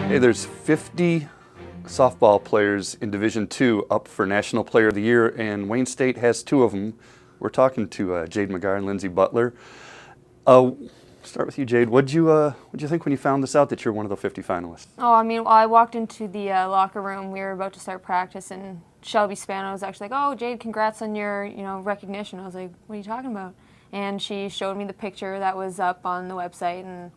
Hey, there's 50 softball players in Division II up for National Player of the Year, and Wayne State has two of them. We're talking to Jade McGarr Lyndsay Butler. Start with you, Jade. What'd you think when you found this out that you're one of the 50 finalists? Oh, I mean, I walked into the locker room. We were about to start practice, and Shelby Spano was actually like, "Oh, Jade, congrats on your recognition." I was like, "What are you talking about?" And she showed me the picture that was up on the website, and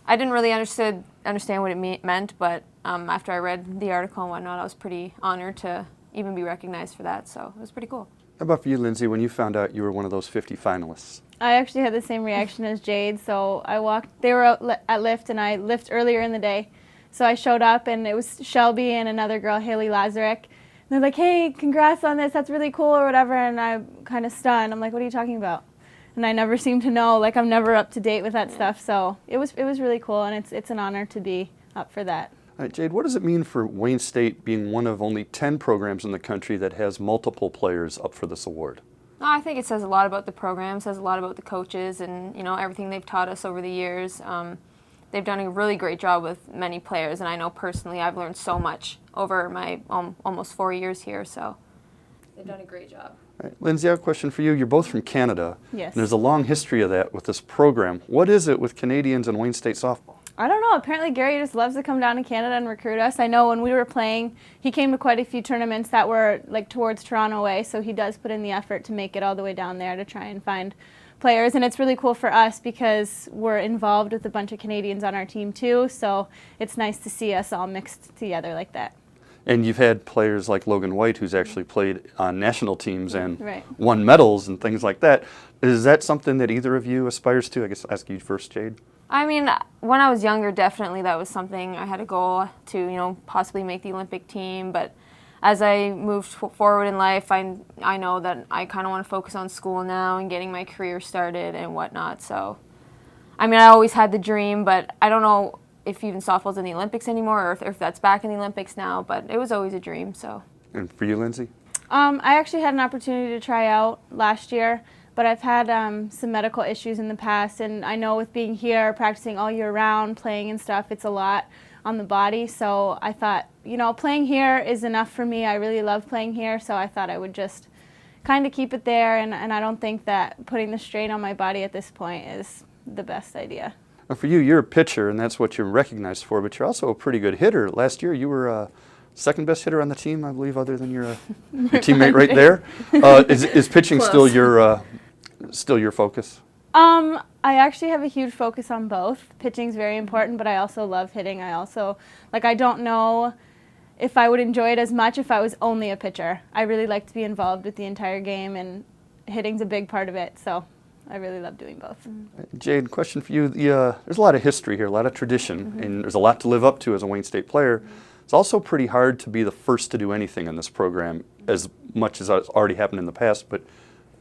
I didn't really understand what it meant, but after I read the article and whatnot, I was pretty honored to even be recognized for that, so it was pretty cool. How about for you, Lindsay, when you found out you were one of those 50 finalists? I actually had the same reaction as Jade, so I walked, they were out at lift, and I lift earlier in the day, so I showed up, and it was Shelby and another girl, Haley Lazarek, and they're like, "Hey, congrats on this, that's really cool," or whatever, and I'm kind of stunned. I'm like, "What are you talking about?" And I never seem to know, like I'm never up to date with that stuff, so it was really cool, and it's an honor to be up for that. All right, Jade, what does it mean for Wayne State being one of only 10 programs in the country that has multiple players up for this award? I think it says a lot about the program, says a lot about the coaches, and everything they've taught us over the years. They've done a really great job with many players, and I know personally I've learned so much over my almost 4 years here, so they've done a great job. All right. Lindsay, I have a question for you. You're both from Canada. Yes. And there's a long history of that with this program. What is it with Canadians and Wayne State softball? I don't know. Apparently Gary just loves to come down to Canada and recruit us. I know when we were playing, he came to quite a few tournaments that were like towards Toronto way, so he does put in the effort to make it all the way down there to try and find players. And it's really cool for us because we're involved with a bunch of Canadians on our team too, so it's nice to see us all mixed together like that. And you've had players like Logan White, who's actually played on national teams and Right. won medals and things like that. Is that something that either of you aspires to? I guess I'll ask you first, Jade. I mean, when I was younger, definitely that was something I had a goal to, possibly make the Olympic team. But as I moved forward in life, I know that I kind of want to focus on school now and getting my career started and whatnot. So, I mean, I always had the dream, but I don't know if even softball's in the Olympics anymore or if that's back in the Olympics now. But it was always a dream. So. And for you, Lindsay? I actually had an opportunity to try out last year, but I've had some medical issues in the past, and I know with being here, practicing all year round, playing and stuff, it's a lot on the body, so I thought, playing here is enough for me. I really love playing here, so I thought I would just kind of keep it there, and I don't think that putting the strain on my body at this point is the best idea. Well, for you, you're a pitcher, and that's what you're recognized for, but you're also a pretty good hitter. Last year, you were second best hitter on the team, I believe, other than your teammate right there. Is pitching still your focus? I actually have a huge focus on both. Pitching's very important, but I also love hitting. I don't know if I would enjoy it as much if I was only a pitcher. I really like to be involved with the entire game, and hitting's a big part of it, so I really love doing both. Jade, question for you. There's a lot of history here, a lot of tradition, and there's a lot to live up to as a Wayne State player. It's also pretty hard to be the first to do anything in this program, as much as it's already happened in the past, but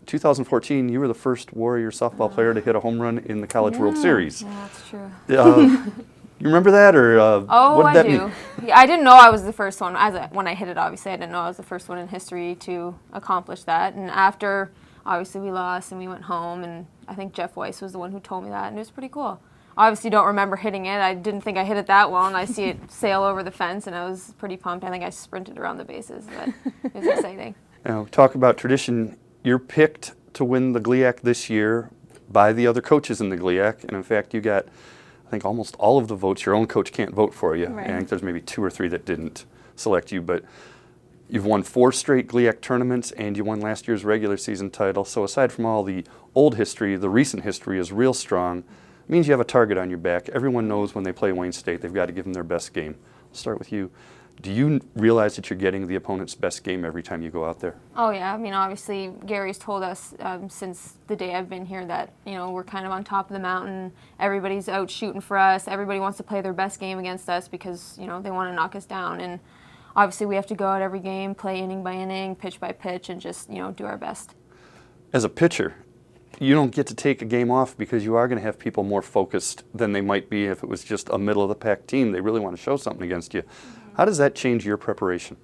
2014, you were the first Warrior softball player to hit a home run in the College World Series. Yeah, that's true. You remember that, or what did that mean? Yeah, I didn't know I was the first one. When I hit it, obviously, I didn't know I was the first one in history to accomplish that. And after, obviously, we lost and we went home, and I think Jeff Weiss was the one who told me that, and it was pretty cool. Obviously, don't remember hitting it. I didn't think I hit it that well, and I see it sail over the fence, and I was pretty pumped. I think I sprinted around the bases, but it was exciting. Now, talk about tradition. You're picked to win the GLIAC this year by the other coaches in the GLIAC, and in fact, you got, I think, almost all of the votes. Your own coach can't vote for you. Right. And I think there's maybe 2 or 3 that didn't select you, but you've won 4 straight GLIAC tournaments, and you won last year's regular season title. So aside from all the old history, the recent history is real strong. It means you have a target on your back. Everyone knows when they play Wayne State, they've got to give them their best game. I'll start with you. Do you realize that you're getting the opponent's best game every time you go out there? Oh, yeah. I mean, obviously, Gary's told us since the day I've been here that, we're kind of on top of the mountain. Everybody's out shooting for us. Everybody wants to play their best game against us because, they want to knock us down. And obviously, we have to go out every game, play inning by inning, pitch by pitch, and just, do our best. As a pitcher, you don't get to take a game off because you are going to have people more focused than they might be if it was just a middle-of-the-pack team. They really want to show something against you. How does that change your preparation?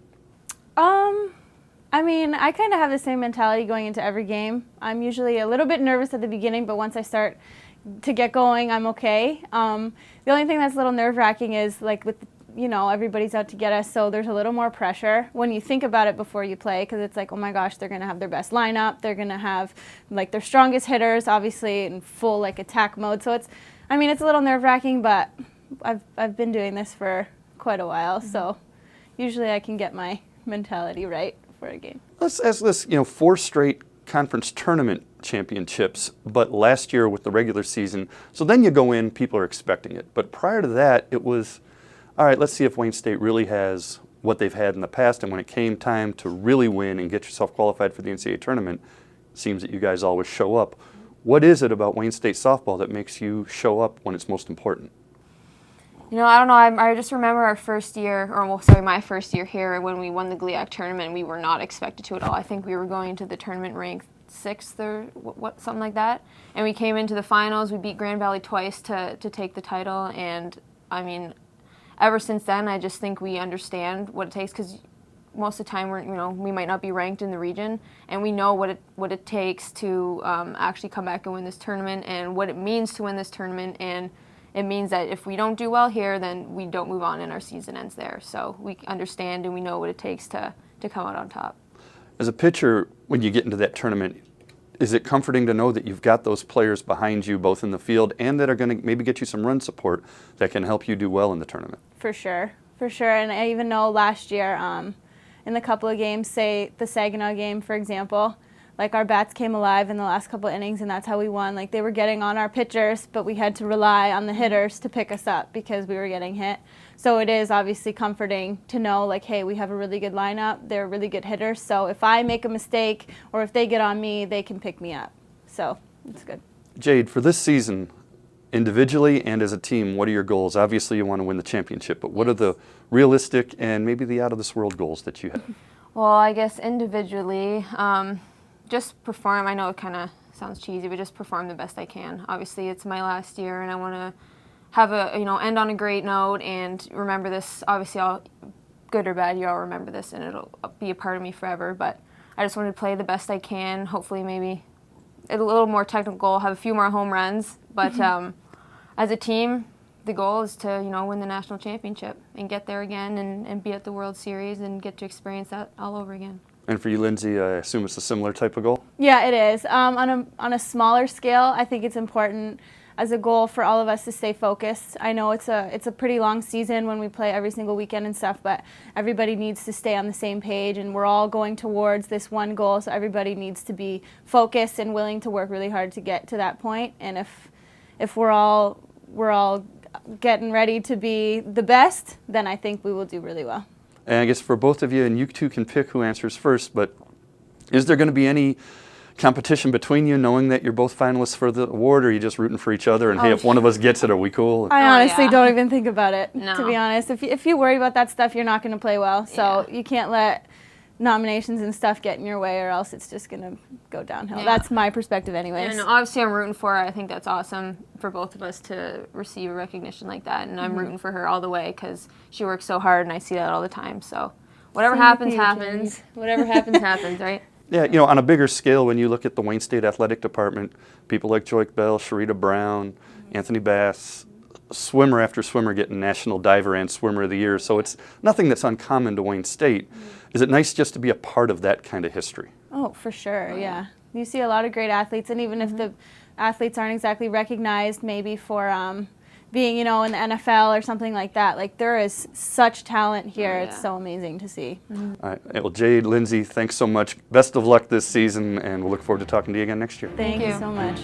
I mean, I kind of have the same mentality going into every game. I'm usually a little bit nervous at the beginning, but once I start to get going, I'm okay. The only thing that's a little nerve-wracking is like with you know, everybody's out to get us, so there's a little more pressure when you think about it before you play, because it's like, oh my gosh, they're going to have their best lineup, they're going to have like their strongest hitters, obviously in full like attack mode. So it's a little nerve-wracking, but I've been doing this for quite a while, so usually I can get my mentality right for a game. Let's ask this, 4 straight conference tournament championships, but last year with the regular season, so then you go in, people are expecting it. But prior to that, it was, all right, let's see if Wayne State really has what they've had in the past, and when it came time to really win and get yourself qualified for the NCAA tournament, it seems that you guys always show up. What is it about Wayne State softball that makes you show up when it's most important? I don't know. I just remember our first year, my first year here when we won the GLIAC tournament. We were not expected to at all. I think we were going to the tournament ranked 6th or something like that. And we came into the finals. We beat Grand Valley twice to take the title. And ever since then, I just think we understand what it takes, because most of the time we might not be ranked in the region, and we know what it takes to actually come back and win this tournament, and what it means to win this tournament. And it means that if we don't do well here, then we don't move on and our season ends there. So we understand and we know what it takes to come out on top. As a pitcher, when you get into that tournament, is it comforting to know that you've got those players behind you, both in the field and that are going to maybe get you some run support that can help you do well in the tournament? For sure. And I even know last year in the couple of games, say the Saginaw game, for example, like our bats came alive in the last couple of innings, and that's how we won. Like they were getting on our pitchers, but we had to rely on the hitters to pick us up because we were getting hit. So it is obviously comforting to know, like, hey, we have a really good lineup. They're really good hitters. So if I make a mistake or if they get on me, they can pick me up. So it's good. Jade, for this season, individually and as a team, what are your goals? Obviously, you want to win the championship, but what are the realistic and maybe the out-of-this-world goals that you have? Well, I guess individually, just perform. I know it kind of sounds cheesy, but just perform the best I can. Obviously, it's my last year, and I want to have end on a great note and remember this. Obviously, good or bad, I'll remember this, and it'll be a part of me forever. But I just want to play the best I can. Hopefully, maybe a little more technical, have a few more home runs. But as a team, the goal is to win the national championship and get there again and be at the World Series and get to experience that all over again. And for you, Lyndsay, I assume it's a similar type of goal? Yeah, it is. On a smaller scale, I think it's important as a goal for all of us to stay focused. I know it's a pretty long season when we play every single weekend and stuff, but everybody needs to stay on the same page, and we're all going towards this one goal, so everybody needs to be focused and willing to work really hard to get to that point. And if we're all getting ready to be the best, then I think we will do really well. And I guess for both of you, and you two can pick who answers first, but is there going to be any competition between you, knowing that you're both finalists for the award, or are you just rooting for each other and, hey, if one of us gets it, are we cool? I honestly don't even think about it, no. To be honest. If you worry about that stuff, you're not going to play well. So you can't let nominations and stuff get in your way, or else it's just going to go downhill. Yeah. That's my perspective anyways. Yeah, no, obviously I'm rooting for her. I think that's awesome for both of us to receive a recognition like that, and I'm rooting for her all the way because she works so hard, and I see that all the time. So whatever happens, happens. Whatever happens, happens, right? Yeah, on a bigger scale, when you look at the Wayne State Athletic Department, people like Joyke Bell, Sharita Brown, Anthony Bass, swimmer after swimmer getting National Diver and Swimmer of the Year, so it's nothing that's uncommon to Wayne State. Is it nice just to be a part of that kind of history? Oh, for sure, yeah. You see a lot of great athletes, and even if the athletes aren't exactly recognized maybe for being, in the NFL or something like that, like there is such talent here. It's so amazing to see. All right. Well, Jade, Lyndsay, thanks so much. Best of luck this season, and we'll look forward to talking to you again next year. Thank you so much.